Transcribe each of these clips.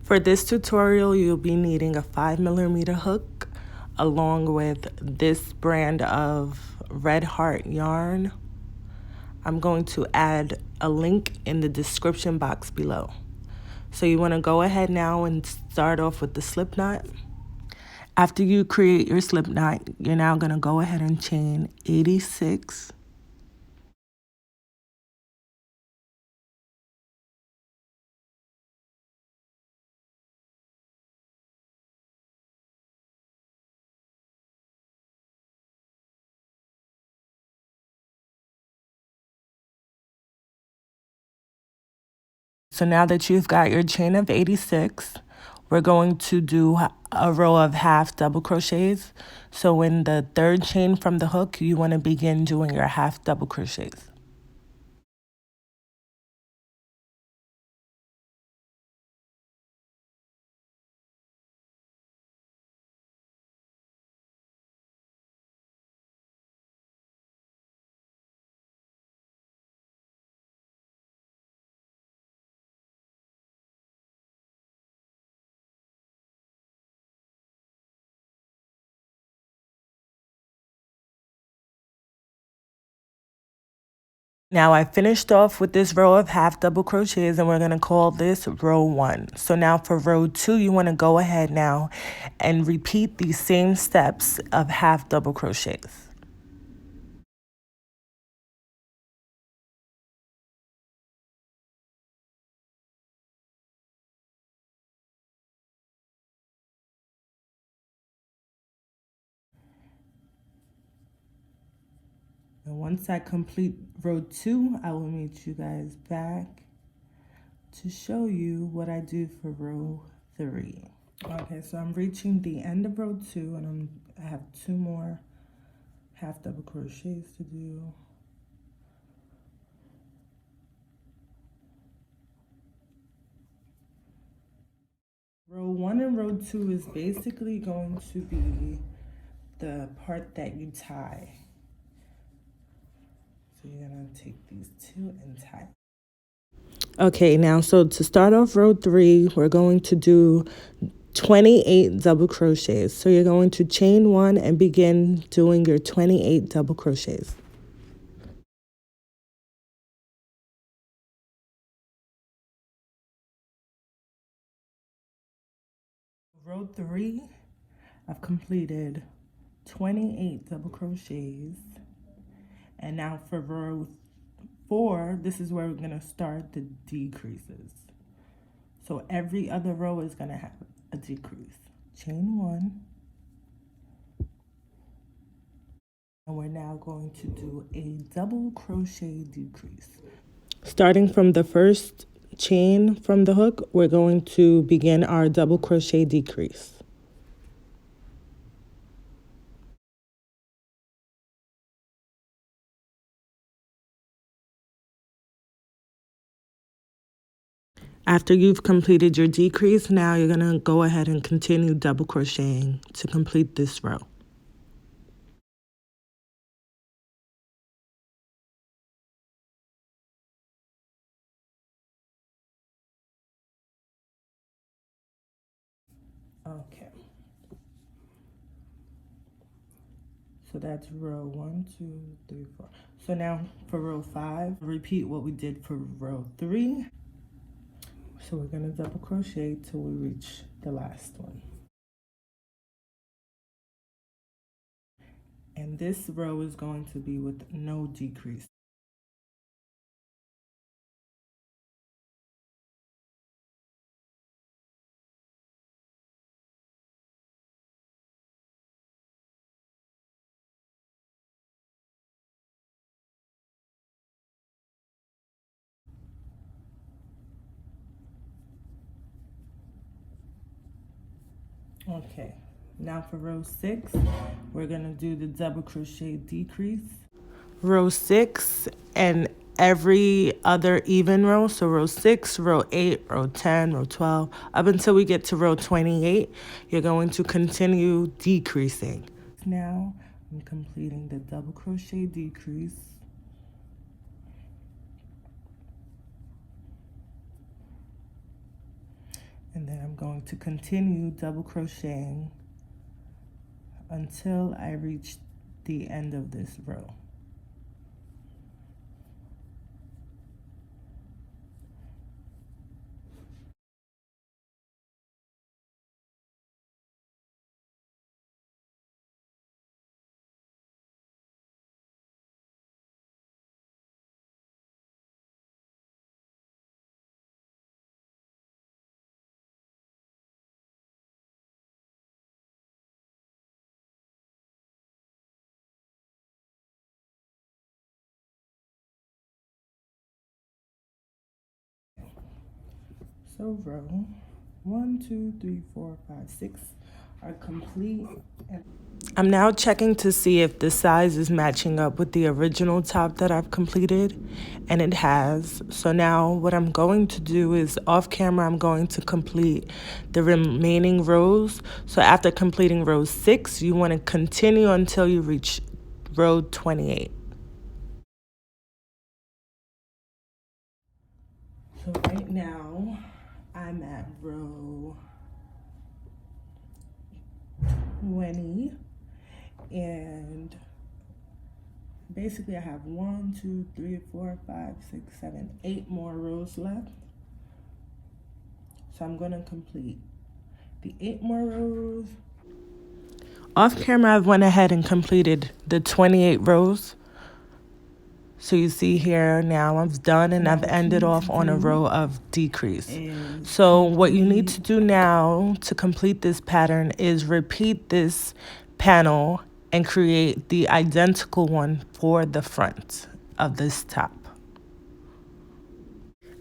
For this tutorial, you'll be needing a 5mm hook along with this brand of Red Heart yarn. I'm going to add a link in the description box below. So you want to go ahead now and start off with the slip knot. After you create your slip knot, you're now going to go ahead and chain 86. So now that you've got your chain of 86, we're going to do a row of half double crochets. So in the third chain from the hook, you want to begin doing your half double crochets. Now I finished off with this row of half double crochets and we're going to call this row 1. So now for row 2, you want to go ahead now and repeat these same steps of half double crochets. And once I complete row 2, I will meet you guys back to show you what I do for row 3. Okay, so I'm reaching the end of row 2 and I have 2 more half double crochets to do. Row 1 and row 2 is basically going to be the part that you tie. So you're gonna take these 2 and tie. Okay, now so to start off row 3, we're going to do 28 double crochets. So you're going to chain 1 and begin doing your 28 double crochets. Row 3, I've completed 28 double crochets. And now for row 4, this is where we're going to start the decreases. So every other row is going to have a decrease. Chain 1. And we're now going to do a double crochet decrease. Starting from the first chain from the hook, we're going to begin our double crochet decrease. After you've completed your decrease, now you're going to go ahead and continue double crocheting to complete this row. Okay. So that's row 1, 2, 3, 4. So now for row 5, repeat what we did for row 3. So we're going to double crochet till we reach the last one. And this row is going to be with no decrease. Okay, now for row 6, we're going to do the double crochet decrease. Row 6 and every other even row, so row 6, row 8, row 10, row 12, up until we get to row 28, you're going to continue decreasing. Now I'm completing the double crochet decrease. And then I'm going to continue double crocheting until I reach the end of this row. So row 1, 2, 3, 4, 5, 6 are complete. I'm now checking to see if the size is matching up with the original top that I've completed, and it has. So now what I'm going to do is off camera, I'm going to complete the remaining rows. So after completing row 6, you want to continue until you reach row 28. So right now, I'm at row 20, and basically I have 1, 2, 3, 4, 5, 6, 7, 8 more rows left. So I'm gonna complete the 8 more rows. Off camera, I went ahead and completed the 28 rows. So you see here now I've done, and I've ended off on a row of decrease. So what you need to do now to complete this pattern is repeat this panel and create the identical one for the front of this top.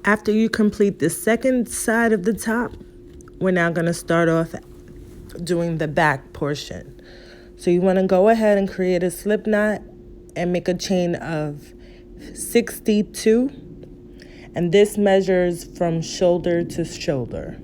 After you complete the second side of the top, we're now going to start off doing the back portion. So you want to go ahead and create a slip knot and make a chain of 62, and this measures from shoulder to shoulder.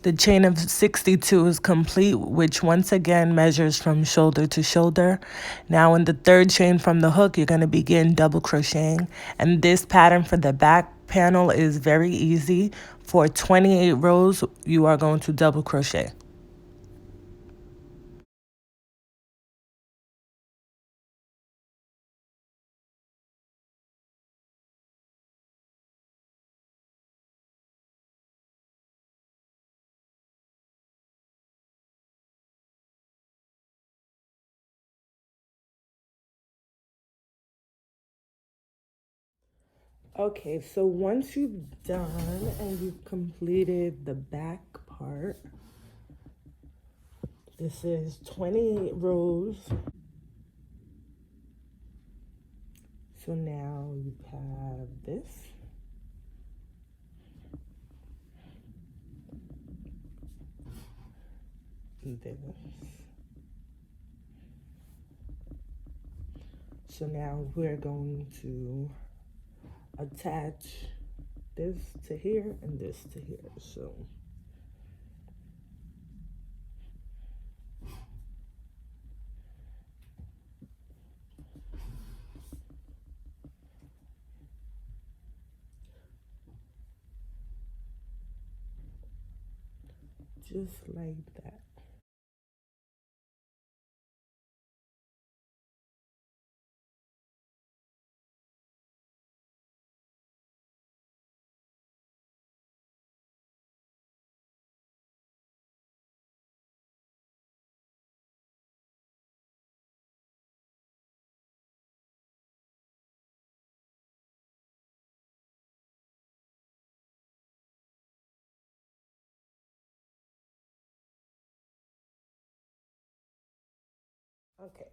The chain of 62 is complete, which once again measures from shoulder to shoulder. Now in the third chain from the hook, you're going to begin double crocheting. And this pattern for the back panel is very easy. For 28 rows, you are going to double crochet. Okay, so once you've done and you've completed the back part, this is 28 rows. So now you have this. This. So now we're going to attach this to here and this to here. So just like that. Okay,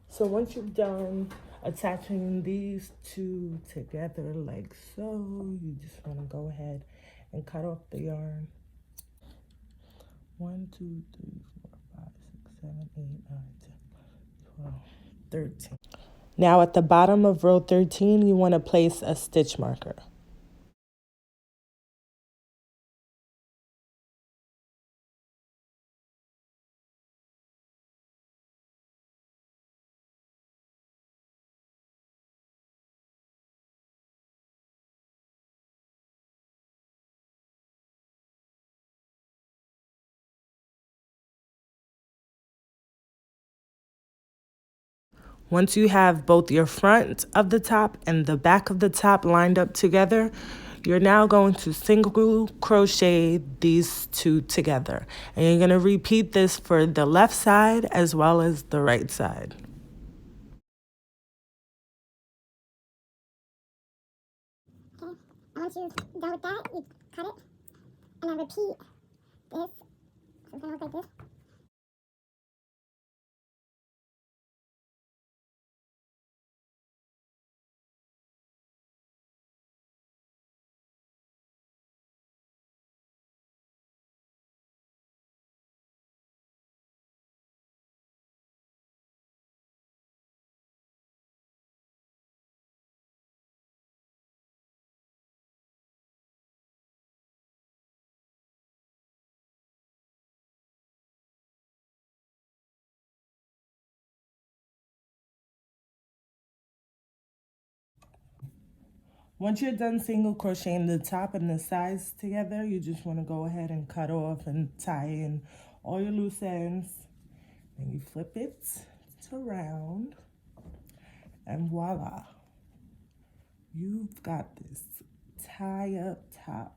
so once you've done attaching these two together like so, you just want to go ahead and cut off the yarn. 1, 2, 3, 4, 5, 6, 7, 8, 9, 10, 12, 13. Now at the bottom of row 13, you want to place a stitch marker. Once you have both your front of the top and the back of the top lined up together, you're now going to single crochet these two together. And you're going to repeat this for the left side as well as the right side. Okay, once you're done with that, you cut it, and then repeat this. So it's going to look like this. Once you're done single crocheting the top and the sides together, you just want to go ahead and cut off and tie in all your loose ends. And you flip it to round, and voila, you've got this tie up top.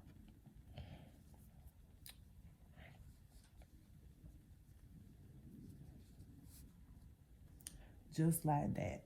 Just like that.